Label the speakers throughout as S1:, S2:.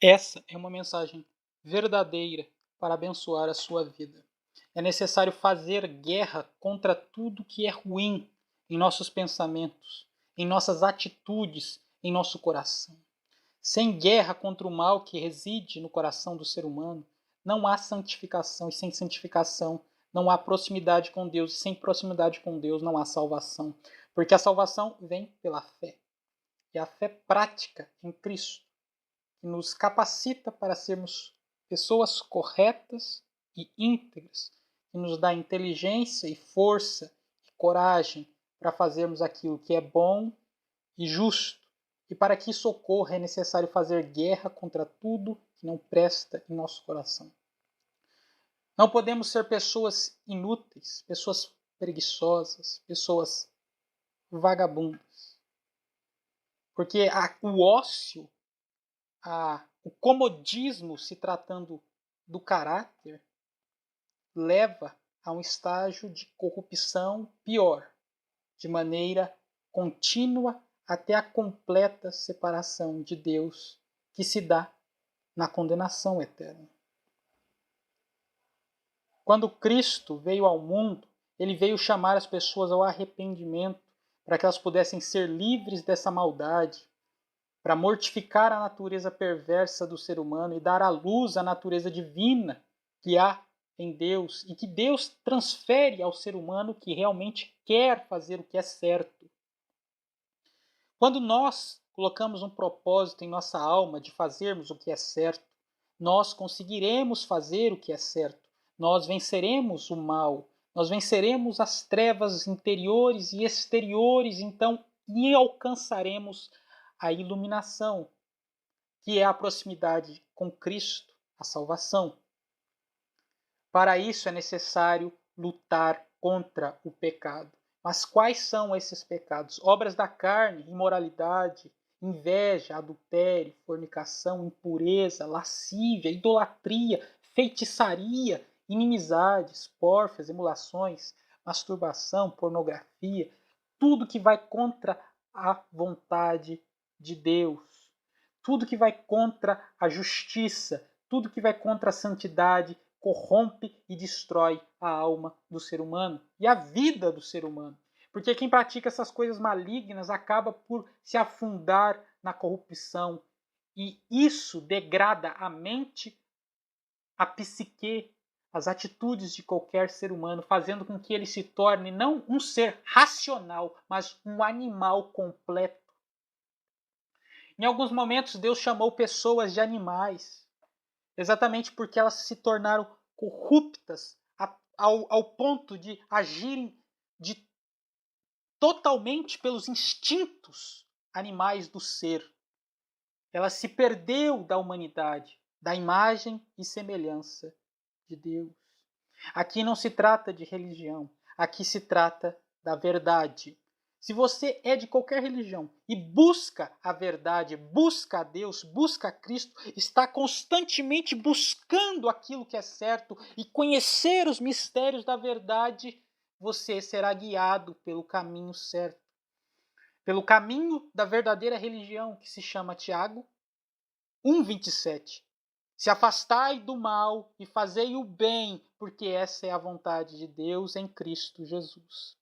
S1: Essa é uma mensagem verdadeira para abençoar a sua vida. É necessário fazer guerra contra tudo que é ruim em nossos pensamentos, em nossas atitudes, em nosso coração. Sem guerra contra o mal que reside no coração do ser humano, não há santificação, e sem santificação não há proximidade com Deus, e sem proximidade com Deus não há salvação. Porque a salvação vem pela fé. E a fé prática em Cristo, que nos capacita para sermos pessoas corretas e íntegras, que nos dá inteligência e força e coragem para fazermos aquilo que é bom e justo. E para que isso ocorra é necessário fazer guerra contra tudo que não presta em nosso coração. Não podemos ser pessoas inúteis, pessoas preguiçosas, pessoas vagabundas. Porque o ócio, o comodismo, se tratando do caráter, leva a um estágio de corrupção pior, de maneira contínua até a completa separação de Deus, que se dá na condenação eterna. Quando Cristo veio ao mundo, ele veio chamar as pessoas ao arrependimento, para que elas pudessem ser livres dessa maldade, para mortificar a natureza perversa do ser humano e dar à luz a natureza divina que há em Deus e que Deus transfere ao ser humano que realmente quer fazer o que é certo. Quando nós colocamos um propósito em nossa alma de fazermos o que é certo, nós conseguiremos fazer o que é certo. Nós venceremos o mal, nós venceremos as trevas interiores e exteriores, então, e alcançaremos a iluminação, que é a proximidade com Cristo, a salvação. Para isso é necessário lutar contra o pecado. Mas quais são esses pecados? Obras da carne, imoralidade, inveja, adultério, fornicação, impureza, lascívia, idolatria, feitiçaria, inimizades, pórfias, emulações, masturbação, pornografia, tudo que vai contra a vontade de Deus, tudo que vai contra a justiça, tudo que vai contra a santidade, corrompe e destrói a alma do ser humano e a vida do ser humano. Porque quem pratica essas coisas malignas acaba por se afundar na corrupção. E isso degrada a mente, a psique, as atitudes de qualquer ser humano, fazendo com que ele se torne não um ser racional, mas um animal completo. Em alguns momentos, Deus chamou pessoas de animais, exatamente porque elas se tornaram corruptas ao ponto de agirem totalmente pelos instintos animais do ser. Ela se perdeu da humanidade, da imagem e semelhança de Deus. Aqui não se trata de religião, aqui se trata da verdade. Se você é de qualquer religião e busca a verdade, busca a Deus, busca a Cristo, está constantemente buscando aquilo que é certo e conhecer os mistérios da verdade, você será guiado pelo caminho certo. Pelo caminho da verdadeira religião, que se chama Tiago 1,27. Se afastai do mal e fazei o bem, porque essa é a vontade de Deus em Cristo Jesus.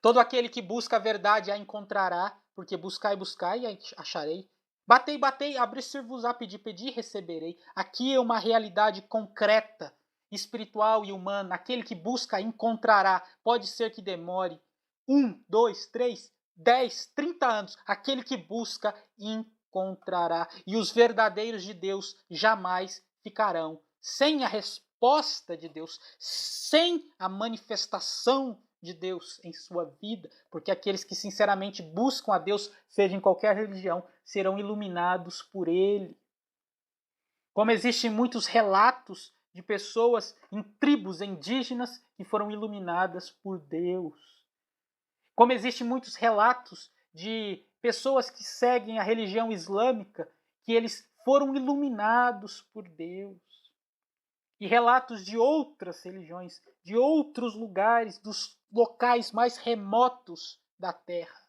S1: Todo aquele que busca a verdade a encontrará, porque buscai e acharei. Batei, batei, abrir-se-vos-á, pedi, pedi, receberei. Aqui é uma realidade concreta, espiritual e humana. Aquele que busca encontrará. Pode ser que demore 1, 2, 3, 10, 30 anos. Aquele que busca encontrará. E os verdadeiros de Deus jamais ficarão sem a resposta de Deus, sem a manifestação de Deus em sua vida, porque aqueles que sinceramente buscam a Deus, seja em qualquer religião, serão iluminados por Ele. Como existem muitos relatos de pessoas em tribos indígenas que foram iluminadas por Deus. Como existem muitos relatos de pessoas que seguem a religião islâmica, que eles foram iluminados por Deus. E relatos de outras religiões, de outros lugares, dos locais mais remotos da terra.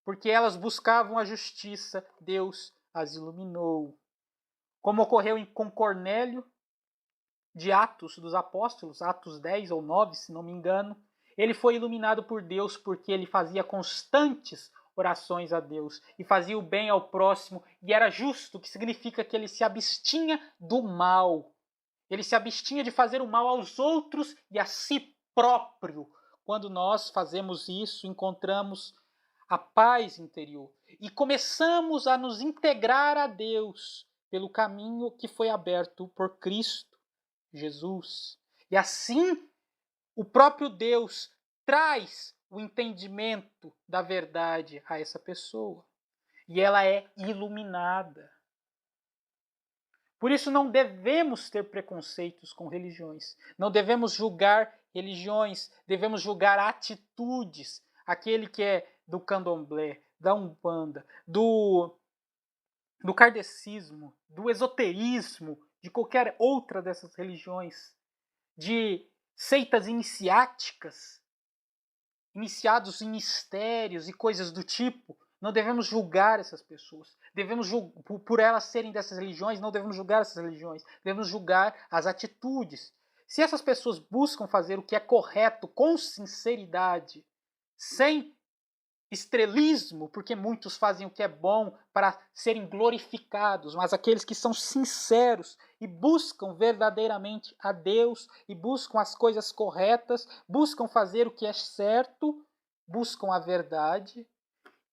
S1: Porque elas buscavam a justiça, Deus as iluminou. como ocorreu com Cornélio, de Atos dos Apóstolos, Atos 10 ou 9, se não me engano. Ele foi iluminado por Deus porque ele fazia constantes orações a Deus e fazia o bem ao próximo e era justo, que significa que ele se abstinha do mal. Ele se abstinha de fazer o mal aos outros e a si próprio. Quando nós fazemos isso, encontramos a paz interior e começamos a nos integrar a Deus pelo caminho que foi aberto por Cristo Jesus. E assim, o próprio Deus traz o entendimento da verdade a essa pessoa. E ela é iluminada. Por isso não devemos ter preconceitos com religiões. Não devemos julgar religiões, devemos julgar atitudes. Aquele que é do candomblé, da umbanda, do kardecismo, do esoterismo, de qualquer outra dessas religiões, de seitas iniciáticas, iniciados em mistérios e coisas do tipo, não devemos julgar essas pessoas. Devemos por elas serem dessas religiões, não devemos julgar essas religiões. Devemos julgar as atitudes. Se essas pessoas buscam fazer o que é correto com sinceridade, sem estrelismo, porque muitos fazem o que é bom para serem glorificados, mas aqueles que são sinceros e buscam verdadeiramente a Deus e buscam as coisas corretas, buscam fazer o que é certo, buscam a verdade,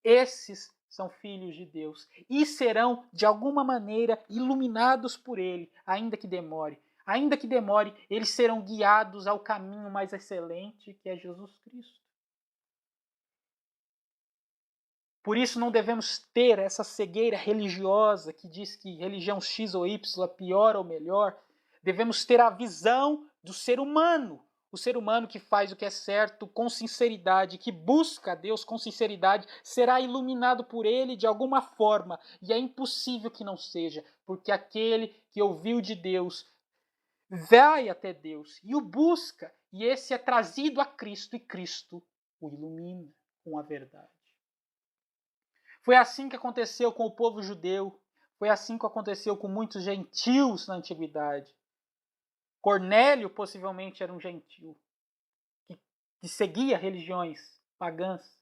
S1: esses são filhos de Deus e serão, de alguma maneira, iluminados por Ele, ainda que demore. Ainda que demore, eles serão guiados ao caminho mais excelente, que é Jesus Cristo. Por isso não devemos ter essa cegueira religiosa que diz que religião X ou Y é pior ou melhor. Devemos ter a visão do ser humano. O ser humano que faz o que é certo com sinceridade, que busca a Deus com sinceridade, será iluminado por Ele de alguma forma. E é impossível que não seja, porque aquele que ouviu de Deus vai até Deus e o busca. E esse é trazido a Cristo e Cristo o ilumina com a verdade. Foi assim que aconteceu com o povo judeu. Foi assim que aconteceu com muitos gentios na antiguidade. Cornélio possivelmente era um gentio que seguia religiões pagãs.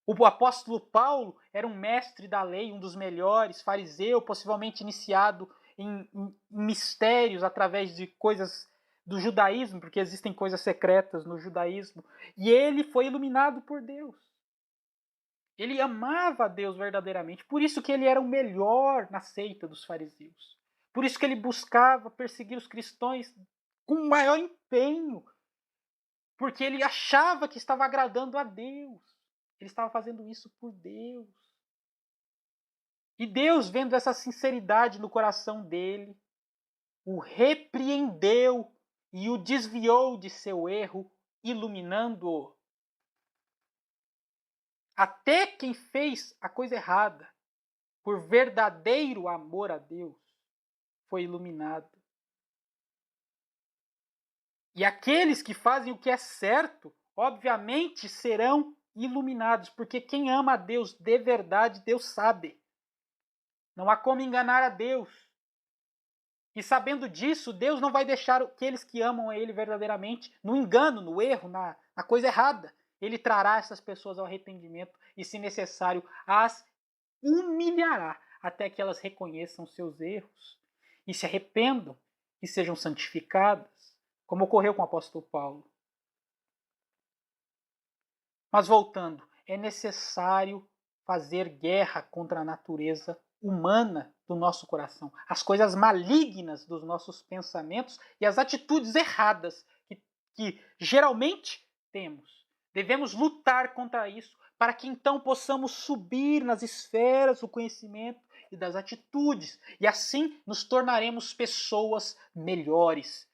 S1: O apóstolo Paulo era um mestre da lei, um dos melhores, fariseu, possivelmente iniciado em mistérios através de coisas do judaísmo, porque existem coisas secretas no judaísmo. E ele foi iluminado por Deus. Ele amava a Deus verdadeiramente. Por isso que ele era o melhor na seita dos fariseus. Por isso que ele buscava perseguir os cristãos com o maior empenho. Porque ele achava que estava agradando a Deus. Ele estava fazendo isso por Deus. E Deus, vendo essa sinceridade no coração dele, o repreendeu e o desviou de seu erro, iluminando-o. Até quem fez a coisa errada, por verdadeiro amor a Deus, foi iluminado. E aqueles que fazem o que é certo, obviamente serão iluminados, porque quem ama a Deus de verdade, Deus sabe. Não há como enganar a Deus. E sabendo disso, Deus não vai deixar aqueles que amam a Ele verdadeiramente no engano, no erro, na coisa errada. Ele trará essas pessoas ao arrependimento e, se necessário, as humilhará até que elas reconheçam seus erros e se arrependam e sejam santificadas, como ocorreu com o apóstolo Paulo. Mas voltando, é necessário fazer guerra contra a natureza humana do nosso coração, as coisas malignas dos nossos pensamentos e as atitudes erradas que geralmente temos. Devemos lutar contra isso para que então possamos subir nas esferas do conhecimento e das atitudes. E assim nos tornaremos pessoas melhores.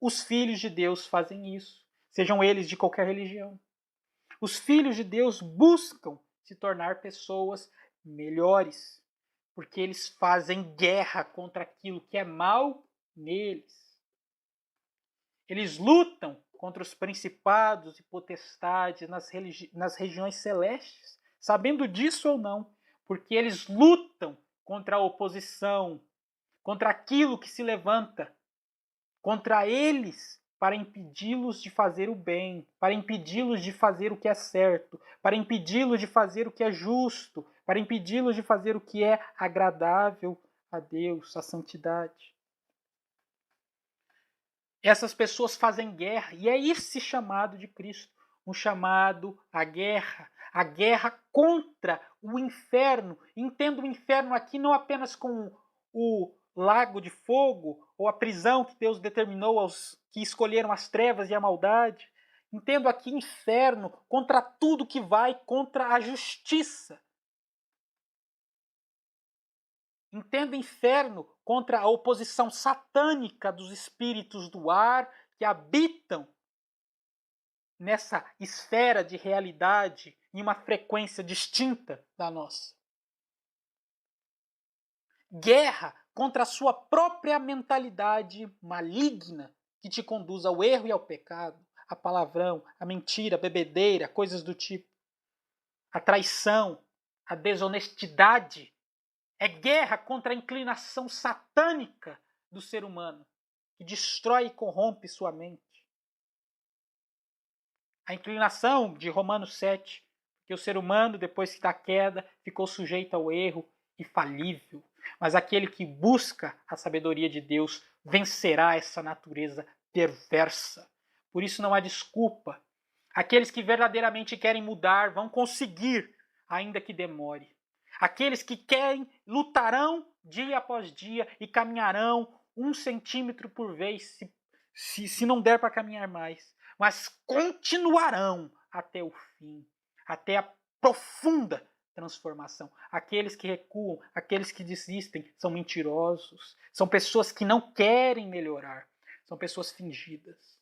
S1: Os filhos de Deus fazem isso, sejam eles de qualquer religião. Os filhos de Deus buscam se tornar pessoas melhores, porque eles fazem guerra contra aquilo que é mal neles. Eles lutam contra os principados e potestades nas regiões celestes, sabendo disso ou não, porque eles lutam contra a oposição, contra aquilo que se levanta contra eles para impedi-los de fazer o bem, para impedi-los de fazer o que é certo, para impedi-los de fazer o que é justo, para impedi-los de fazer o que é agradável a Deus, a santidade. Essas pessoas fazem guerra, e é esse chamado de Cristo, um chamado à guerra, a guerra contra o inferno. Entendo o inferno aqui não apenas com o lago de fogo, ou a prisão que Deus determinou aos que escolheram as trevas e a maldade. Entendo aqui inferno contra tudo que vai contra a justiça. Entendo inferno contra a oposição satânica dos espíritos do ar que habitam nessa esfera de realidade em uma frequência distinta da nossa. Guerra contra a sua própria mentalidade maligna que te conduz ao erro e ao pecado, a palavrão, a mentira, a bebedeira, coisas do tipo. A traição, a desonestidade. É guerra contra a inclinação satânica do ser humano, que destrói e corrompe sua mente. A inclinação de Romanos 7, que o ser humano, depois da queda, ficou sujeito ao erro e falível. Mas aquele que busca a sabedoria de Deus vencerá essa natureza perversa. Por isso não há desculpa. Aqueles que verdadeiramente querem mudar vão conseguir, ainda que demore. Aqueles que querem lutarão dia após dia e caminharão 1 centímetro por vez, se não der para caminhar mais. Mas continuarão até o fim, até a profunda transformação. Aqueles que recuam, aqueles que desistem, são mentirosos. São pessoas que não querem melhorar. São pessoas fingidas.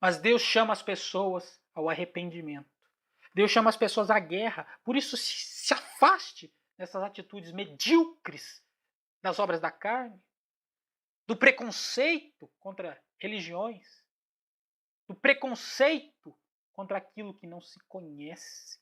S1: Mas Deus chama as pessoas ao arrependimento. Deus chama as pessoas à guerra. Por isso, se afaste dessas atitudes medíocres das obras da carne, do preconceito contra religiões, do preconceito contra aquilo que não se conhece.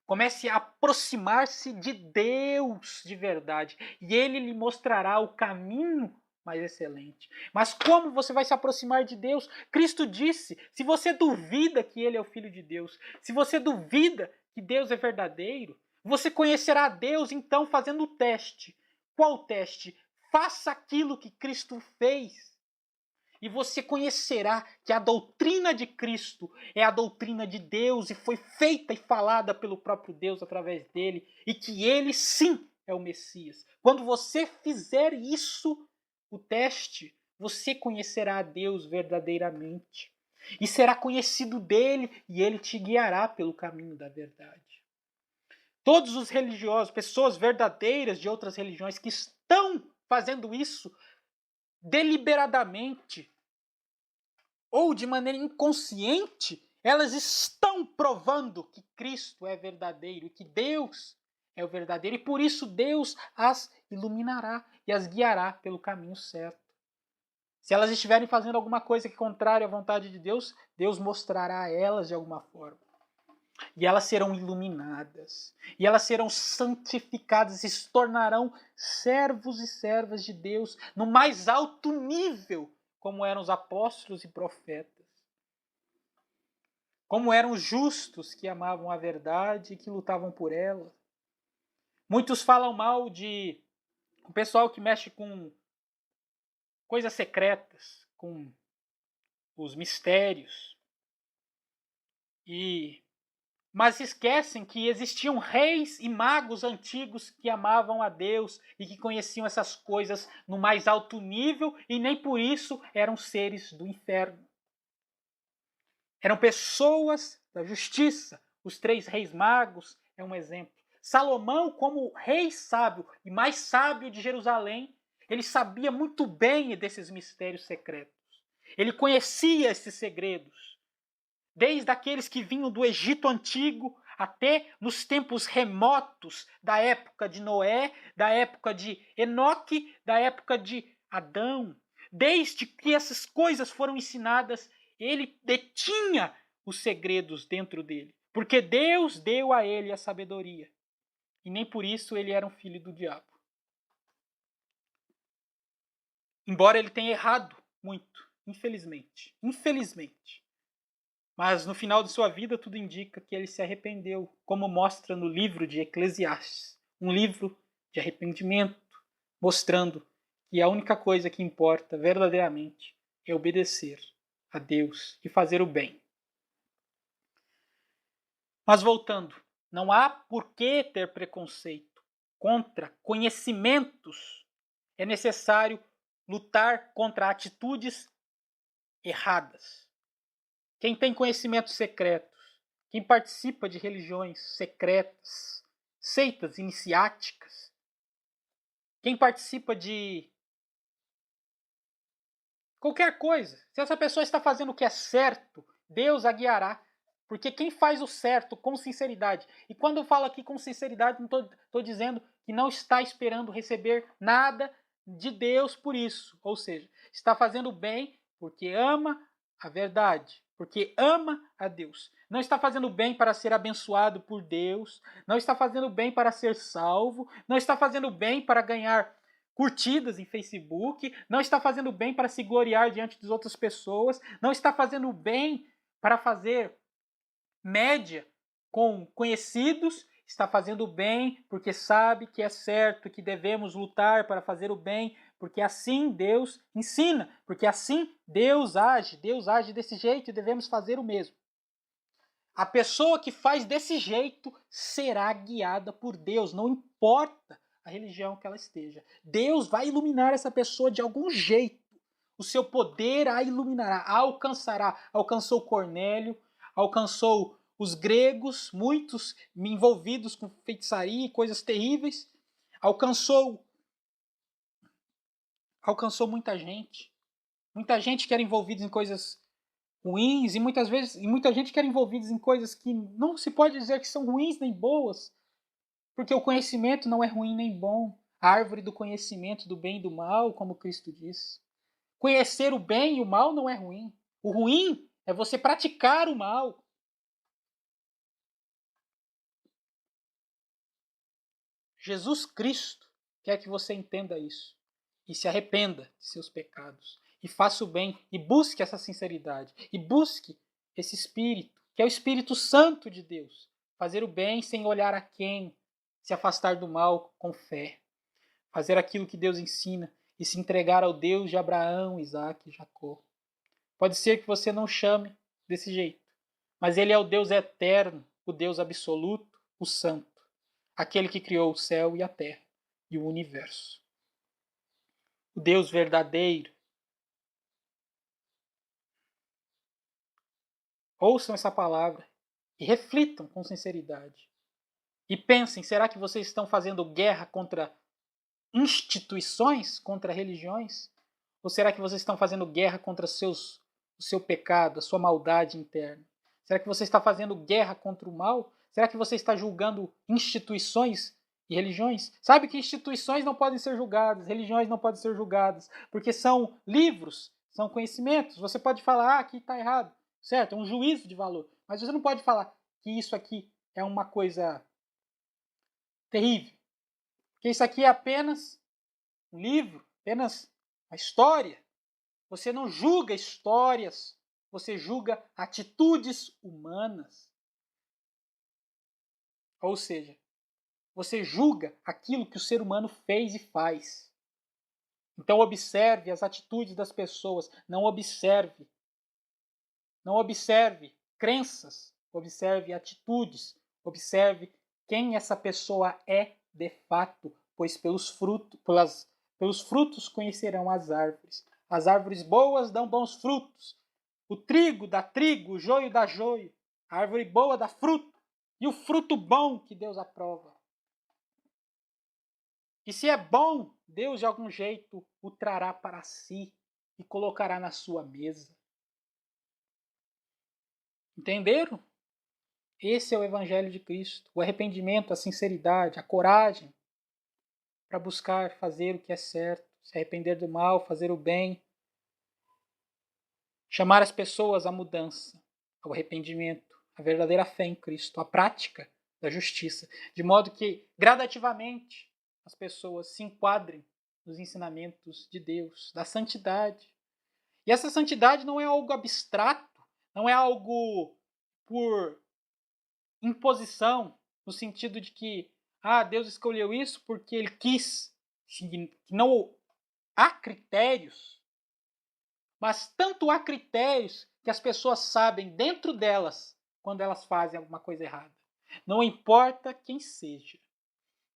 S1: Comece a aproximar-se de Deus de verdade e Ele lhe mostrará o caminho mais excelente. Mas como você vai se aproximar de Deus? Cristo disse, se você duvida que Ele é o Filho de Deus, se você duvida que Deus é verdadeiro, você conhecerá a Deus então fazendo o teste. Qual teste? Faça aquilo que Cristo fez. E você conhecerá que a doutrina de Cristo é a doutrina de Deus e foi feita e falada pelo próprio Deus através dele e que ele sim é o Messias. Quando você fizer isso, o teste, você conhecerá a Deus verdadeiramente e será conhecido dele e ele te guiará pelo caminho da verdade. Todos os religiosos, pessoas verdadeiras de outras religiões que estão fazendo isso, deliberadamente ou de maneira inconsciente, elas estão provando que Cristo é verdadeiro e que Deus é o verdadeiro. E por isso Deus as iluminará e as guiará pelo caminho certo. Se elas estiverem fazendo alguma coisa que é contrária à vontade de Deus, Deus mostrará a elas de alguma forma. E elas serão iluminadas. E elas serão santificadas e se tornarão servos e servas de Deus no mais alto nível, como eram os apóstolos e profetas. Como eram os justos que amavam a verdade e que lutavam por ela. Muitos falam mal de o pessoal que mexe com coisas secretas, com os mistérios. Mas esquecem que existiam reis e magos antigos que amavam a Deus e que conheciam essas coisas no mais alto nível e nem por isso eram seres do inferno. Eram pessoas da justiça. Os 3 reis magos é um exemplo. Salomão, como rei sábio e mais sábio de Jerusalém, ele sabia muito bem desses mistérios secretos. Ele conhecia esses segredos. Desde aqueles que vinham do Egito Antigo até nos tempos remotos da época de Noé, da época de Enoque, da época de Adão. Desde que essas coisas foram ensinadas, ele detinha os segredos dentro dele. Porque Deus deu a ele a sabedoria. e nem por isso ele era um filho do diabo. Embora ele tenha errado muito, infelizmente. Mas no final de sua vida tudo indica que ele se arrependeu, como mostra no livro de Eclesiastes, um livro de arrependimento, mostrando que a única coisa que importa verdadeiramente é obedecer a Deus e fazer o bem. Mas voltando, não há por que ter preconceito contra conhecimentos. É necessário lutar contra atitudes erradas. Quem tem conhecimentos secretos, quem participa de religiões secretas, seitas iniciáticas, quem participa de qualquer coisa, se essa pessoa está fazendo o que é certo, Deus a guiará. Porque quem faz o certo com sinceridade, e quando eu falo aqui com sinceridade, não estou dizendo que não está esperando receber nada de Deus por isso. Ou seja, está fazendo bem porque ama a verdade, porque ama a Deus. Não está fazendo bem para ser abençoado por Deus, não está fazendo bem para ser salvo, não está fazendo bem para ganhar curtidas em Facebook, não está fazendo bem para se gloriar diante das outras pessoas, não está fazendo bem para fazer média com conhecidos, está fazendo bem porque sabe que é certo, que devemos lutar para fazer o bem, porque assim Deus ensina, porque assim Deus age desse jeito e devemos fazer o mesmo. A pessoa que faz desse jeito será guiada por Deus, não importa a religião que ela esteja. Deus vai iluminar essa pessoa de algum jeito. O seu poder a iluminará, a alcançará. Alcançou Cornélio, alcançou os gregos, muitos envolvidos com feitiçaria e coisas terríveis. Alcançou muita gente. Muita gente que era envolvida em coisas ruins e muita gente que era envolvida em coisas que não se pode dizer que são ruins nem boas, porque o conhecimento não é ruim nem bom. A árvore do conhecimento do bem e do mal, como Cristo disse. Conhecer o bem e o mal não é ruim. O ruim é você praticar o mal. Jesus Cristo quer que você entenda isso e se arrependa de seus pecados e faça o bem e busque essa sinceridade e busque esse Espírito, que é o Espírito Santo de Deus. Fazer o bem sem olhar a quem, se afastar do mal com fé, fazer aquilo que Deus ensina e se entregar ao Deus de Abraão, Isaque e Jacó. Pode ser que você não chame desse jeito, mas Ele é o Deus eterno, o Deus absoluto, o Santo, aquele que criou o céu e a terra e o universo. O Deus verdadeiro. Ouçam essa palavra e reflitam com sinceridade. E pensem, será que vocês estão fazendo guerra contra instituições, contra religiões? Ou será que vocês estão fazendo guerra contra o seu pecado, a sua maldade interna? Será que você está fazendo guerra contra o mal? Será que você está julgando instituições e religiões? Sabe que instituições não podem ser julgadas, religiões não podem ser julgadas, porque são livros, são conhecimentos. Você pode falar, aqui está errado, certo? É um juízo de valor. Mas você não pode falar que isso aqui é uma coisa terrível. Porque isso aqui é apenas um livro, apenas uma história. Você não julga histórias, você julga atitudes humanas. Ou seja, você julga aquilo que o ser humano fez e faz. Então observe as atitudes das pessoas, não observe crenças, observe atitudes, observe quem essa pessoa é de fato, pois pelos frutos conhecerão as árvores. As árvores boas dão bons frutos. O trigo dá trigo, o joio dá joio. A árvore boa dá fruto. E o fruto bom que Deus aprova. E se é bom, Deus de algum jeito o trará para si e colocará na sua mesa. Entenderam? Esse é o Evangelho de Cristo. O arrependimento, a sinceridade, a coragem para buscar fazer o que é certo, se arrepender do mal, fazer o bem. Chamar as pessoas à mudança, ao arrependimento, à verdadeira fé em Cristo, à prática da justiça, de modo que gradativamente as pessoas se enquadrem nos ensinamentos de Deus, da santidade. E essa santidade não é algo abstrato, não é algo por imposição, no sentido de que Deus escolheu isso porque ele quis, que não há critérios, mas tanto há critérios que as pessoas sabem dentro delas quando elas fazem alguma coisa errada. Não importa quem seja.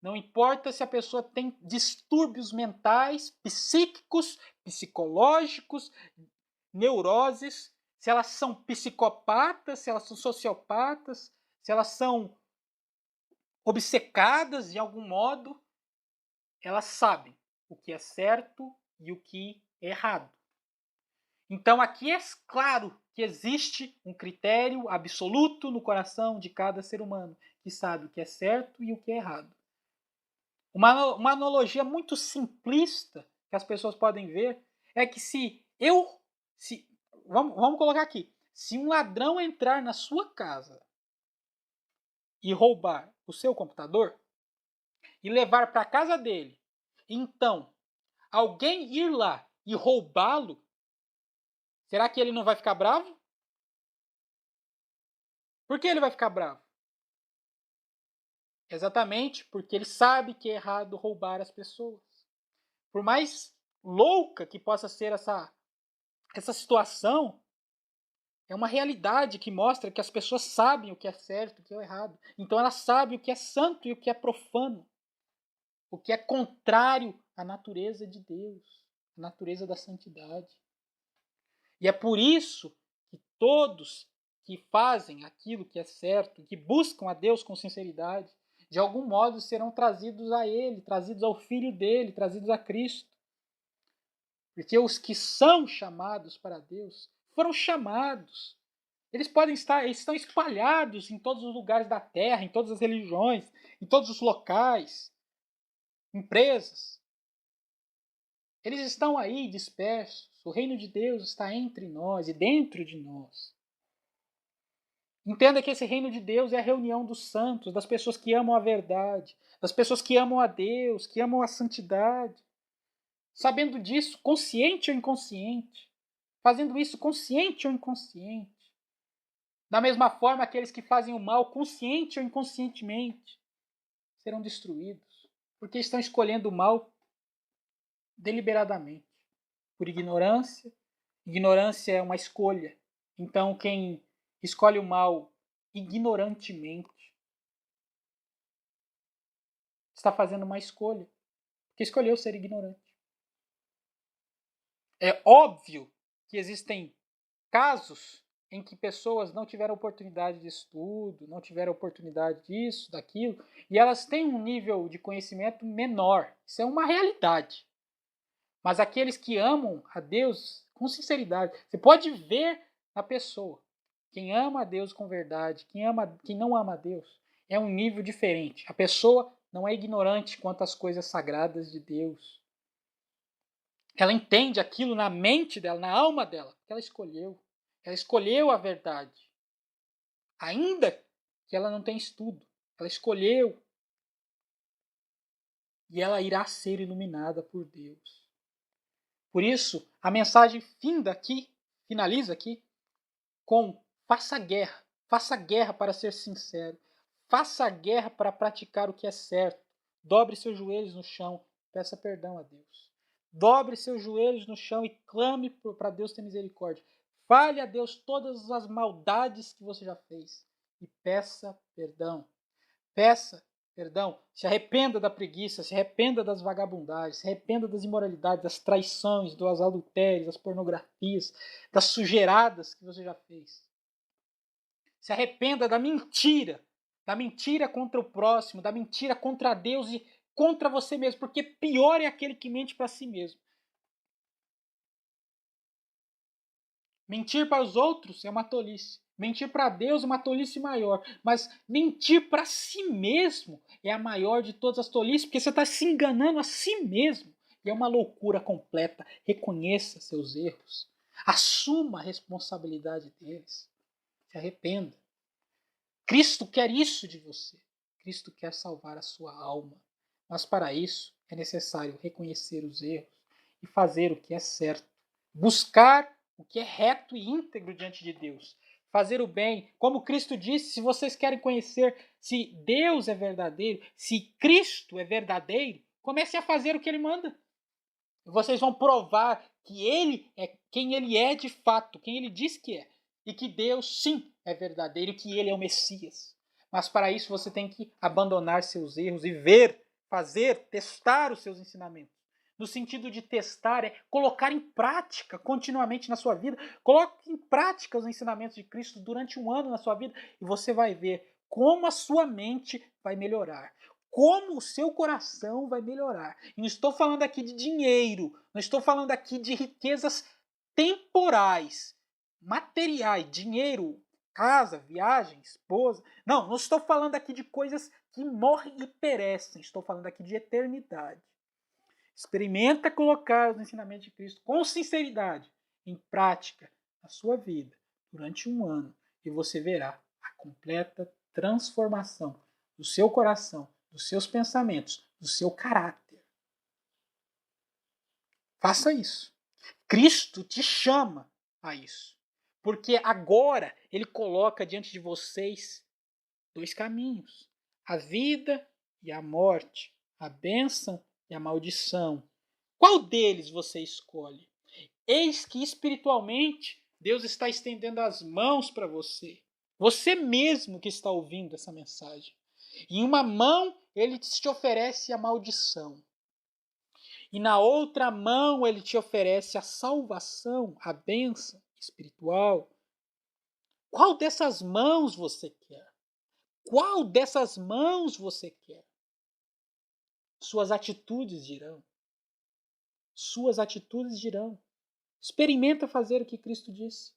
S1: Não importa se a pessoa tem distúrbios mentais, psíquicos, psicológicos, neuroses, se elas são psicopatas, se elas são sociopatas, se elas são obcecadas de algum modo, elas sabem o que é certo e o que é errado. Então aqui é claro que existe um critério absoluto no coração de cada ser humano, que sabe o que é certo e o que é errado. Uma analogia muito simplista que as pessoas podem ver é que vamos colocar aqui, se um ladrão entrar na sua casa e roubar o seu computador e levar para a casa dele, então alguém ir lá e roubá-lo, será que ele não vai ficar bravo? Por que ele vai ficar bravo? Exatamente porque ele sabe que é errado roubar as pessoas. Por mais louca que possa ser essa situação, é uma realidade que mostra que as pessoas sabem o que é certo e o que é errado. Então elas sabem o que é santo e o que é profano. O que é contrário à natureza de Deus, à natureza da santidade. E é por isso que todos que fazem aquilo que é certo, que buscam a Deus com sinceridade, de algum modo serão trazidos a Ele, trazidos ao Filho dele, trazidos a Cristo. Porque os que são chamados para Deus foram chamados. Eles estão espalhados em todos os lugares da terra, em todas as religiões, em todos os locais, empresas. Eles estão aí dispersos. O reino de Deus está entre nós e dentro de nós. Entenda que esse reino de Deus é a reunião dos santos, das pessoas que amam a verdade, das pessoas que amam a Deus, que amam a santidade. Sabendo disso, consciente ou inconsciente. Fazendo isso consciente ou inconsciente. Da mesma forma, aqueles que fazem o mal, consciente ou inconscientemente, serão destruídos. Porque estão escolhendo o mal deliberadamente. Por ignorância. Ignorância é uma escolha. Então, quem escolhe o mal ignorantemente está fazendo uma escolha, porque escolheu ser ignorante. É óbvio que existem casos em que pessoas não tiveram oportunidade de estudo, não tiveram oportunidade disso, daquilo, e elas têm um nível de conhecimento menor. Isso é uma realidade. Mas aqueles que amam a Deus com sinceridade, você pode ver na pessoa. Quem ama a Deus com verdade, quem não ama a Deus, é um nível diferente. A pessoa não é ignorante quanto às coisas sagradas de Deus. Ela entende aquilo na mente dela, na alma dela, que ela escolheu. Ela escolheu a verdade. Ainda que ela não tenha estudo. Ela escolheu. E ela irá ser iluminada por Deus. Por isso, a mensagem finaliza aqui, com faça guerra para ser sincero, faça guerra para praticar o que é certo, dobre seus joelhos no chão, peça perdão a Deus. Dobre seus joelhos no chão e clame para Deus ter misericórdia. Fale a Deus todas as maldades que você já fez e peça perdão. Peça perdão, se arrependa da preguiça, se arrependa das vagabundagens, se arrependa das imoralidades, das traições, dos adultérios, das pornografias, das sujeiradas que você já fez. Se arrependa da mentira contra o próximo, da mentira contra Deus e contra você mesmo, porque pior é aquele que mente para si mesmo. Mentir para os outros é uma tolice. Mentir para Deus é uma tolice maior. Mas mentir para si mesmo é a maior de todas as tolices, porque você está se enganando a si mesmo. E é uma loucura completa. Reconheça seus erros. Assuma a responsabilidade deles. Se arrependa. Cristo quer isso de você. Cristo quer salvar a sua alma. Mas para isso é necessário reconhecer os erros e fazer o que é certo. Buscar o que é reto e íntegro diante de Deus. Fazer o bem. Como Cristo disse, se vocês querem conhecer se Deus é verdadeiro, se Cristo é verdadeiro, comece a fazer o que Ele manda. Vocês vão provar que Ele é quem Ele é de fato, quem Ele diz que é. E que Deus, sim, é verdadeiro, que Ele é o Messias. Mas para isso você tem que abandonar seus erros e ver, fazer, testar os seus ensinamentos. No sentido de testar, é colocar em prática continuamente na sua vida. Coloque em prática os ensinamentos de Cristo durante um ano na sua vida e você vai ver como a sua mente vai melhorar. Como o seu coração vai melhorar. E não estou falando aqui de dinheiro, não estou falando aqui de riquezas temporais, materiais, dinheiro, casa, viagem, esposa. Não estou falando aqui de coisas que morrem e perecem. Estou falando aqui de eternidade. Experimenta colocar os ensinamentos de Cristo com sinceridade em prática na sua vida durante um ano e você verá a completa transformação do seu coração, dos seus pensamentos, do seu caráter. Faça isso. Cristo te chama a isso. Porque agora Ele coloca diante de vocês dois caminhos. A vida e a morte. A bênção e a maldição. Qual deles você escolhe? Eis que espiritualmente Deus está estendendo as mãos para você. Você mesmo que está ouvindo essa mensagem. Em uma mão Ele te oferece a maldição. E na outra mão Ele te oferece a salvação, a bênção espiritual. Qual dessas mãos você quer? Qual dessas mãos você quer? Suas atitudes dirão. Suas atitudes dirão. Experimenta fazer o que Cristo disse.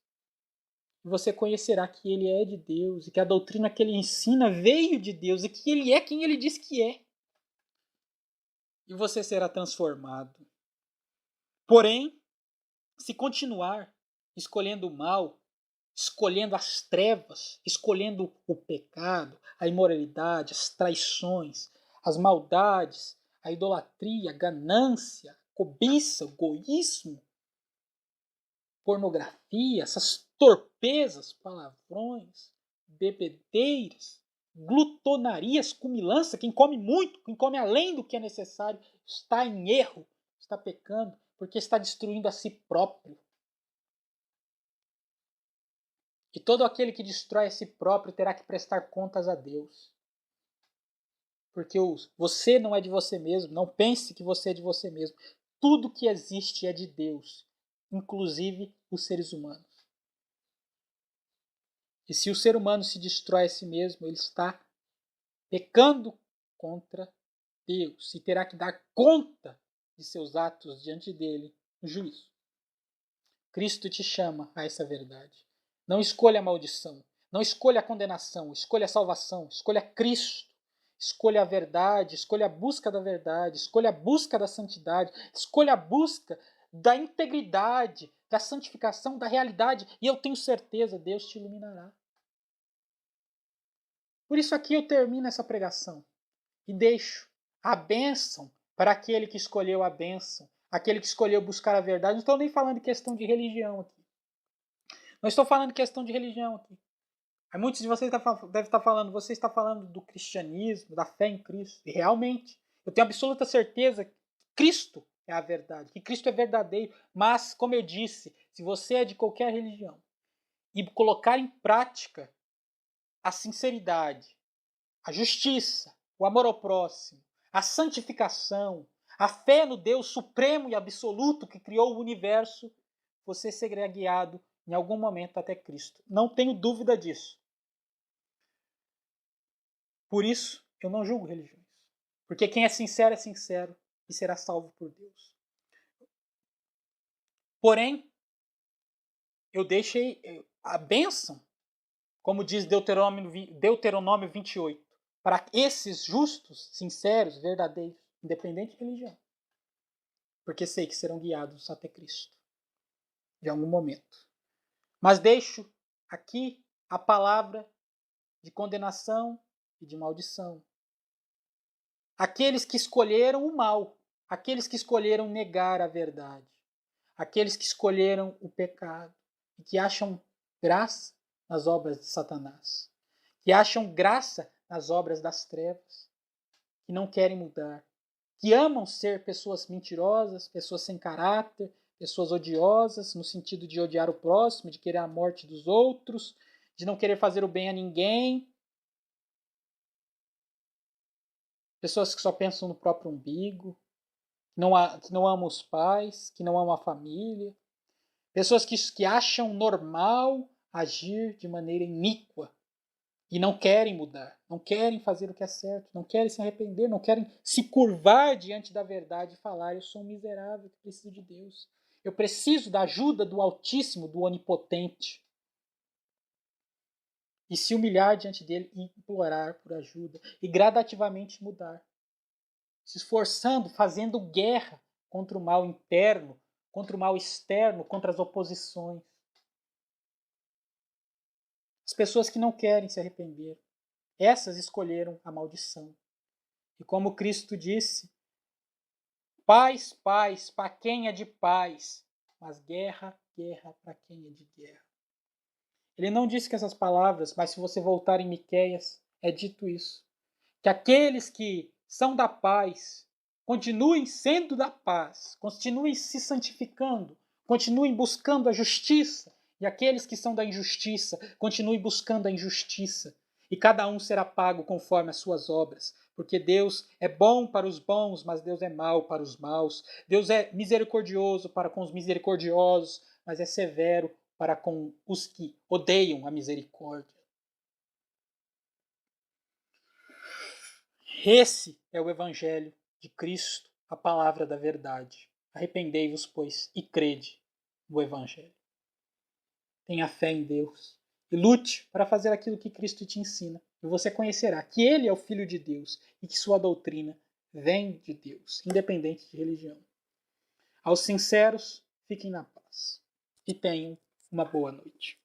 S1: E você conhecerá que Ele é de Deus e que a doutrina que Ele ensina veio de Deus e que Ele é quem Ele diz que é. E você será transformado. Porém, se continuar escolhendo o mal, escolhendo as trevas, escolhendo o pecado, a imoralidade, as traições, as maldades, a idolatria, a ganância, a cobiça, o egoísmo, pornografia, essas torpezas, palavrões, bebedeiras, glutonarias, cumilança, quem come muito, quem come além do que é necessário, está em erro, está pecando, porque está destruindo a si próprio. E todo aquele que destrói a si próprio terá que prestar contas a Deus. Porque você não é de você mesmo, não pense que você é de você mesmo. Tudo que existe é de Deus, inclusive os seres humanos. E se o ser humano se destrói a si mesmo, ele está pecando contra Deus e terá que dar conta de seus atos diante dele no juízo. Cristo te chama a essa verdade. Não escolha a maldição, não escolha a condenação, escolha a salvação, escolha Cristo, escolha a verdade, escolha a busca da verdade, escolha a busca da santidade, escolha a busca da integridade, da santificação, da realidade, e eu tenho certeza, Deus te iluminará. Por isso aqui eu termino essa pregação e deixo a bênção para aquele que escolheu a bênção, aquele que escolheu buscar a verdade. Não estou nem falando de questão de religião aqui. Não estou falando de questão de religião aqui. Aí muitos de vocês devem estar falando, você está falando do cristianismo, da fé em Cristo. E realmente, eu tenho absoluta certeza que Cristo é a verdade, que Cristo é verdadeiro. Mas, como eu disse, se você é de qualquer religião e colocar em prática a sinceridade, a justiça, o amor ao próximo, a santificação, a fé no Deus supremo e absoluto que criou o universo, você será guiado em algum momento até Cristo. Não tenho dúvida disso. Por isso, eu não julgo religiões. Porque quem é sincero e será salvo por Deus. Porém, eu deixei a bênção, como diz Deuteronômio 28, para esses justos, sinceros, verdadeiros, independente de religião. Porque sei que serão guiados até Cristo, de algum momento. Mas deixo aqui a palavra de condenação e de maldição. aqueles que escolheram o mal, aqueles que escolheram negar a verdade, aqueles que escolheram o pecado e que acham graça nas obras de Satanás, que acham graça nas obras das trevas, que não querem mudar, que amam ser pessoas mentirosas, pessoas sem caráter, pessoas odiosas, no sentido de odiar o próximo, de querer a morte dos outros, de não querer fazer o bem a ninguém. Pessoas que só pensam no próprio umbigo, que não amam os pais, que não amam a família. Pessoas que acham normal agir de maneira iníqua e não querem mudar, não querem fazer o que é certo, não querem se arrepender, não querem se curvar diante da verdade e falar: eu sou um miserável que preciso de Deus. Eu preciso da ajuda do Altíssimo, do Onipotente. E se humilhar diante dele e implorar por ajuda. E gradativamente mudar. Se esforçando, fazendo guerra contra o mal interno, contra o mal externo, contra as oposições. As pessoas que não querem se arrepender, essas escolheram a maldição. E como Cristo disse, paz, paz, para quem é de paz, mas guerra, guerra para quem é de guerra. Ele não disse que essas palavras, mas se você voltar em Miqueias, é dito isso. Que aqueles que são da paz continuem sendo da paz, continuem se santificando, continuem buscando a justiça, e aqueles que são da injustiça continuem buscando a injustiça, e cada um será pago conforme as suas obras, porque Deus é bom para os bons, mas Deus é mau para os maus. Deus é misericordioso para com os misericordiosos, mas é severo para com os que odeiam a misericórdia. Esse é o Evangelho de Cristo, a palavra da verdade. Arrependei-vos, pois, e crede no Evangelho. Tenha fé em Deus e lute para fazer aquilo que Cristo te ensina. E você conhecerá que Ele é o Filho de Deus e que sua doutrina vem de Deus, independente de religião. Aos sinceros, fiquem na paz e tenham uma boa noite.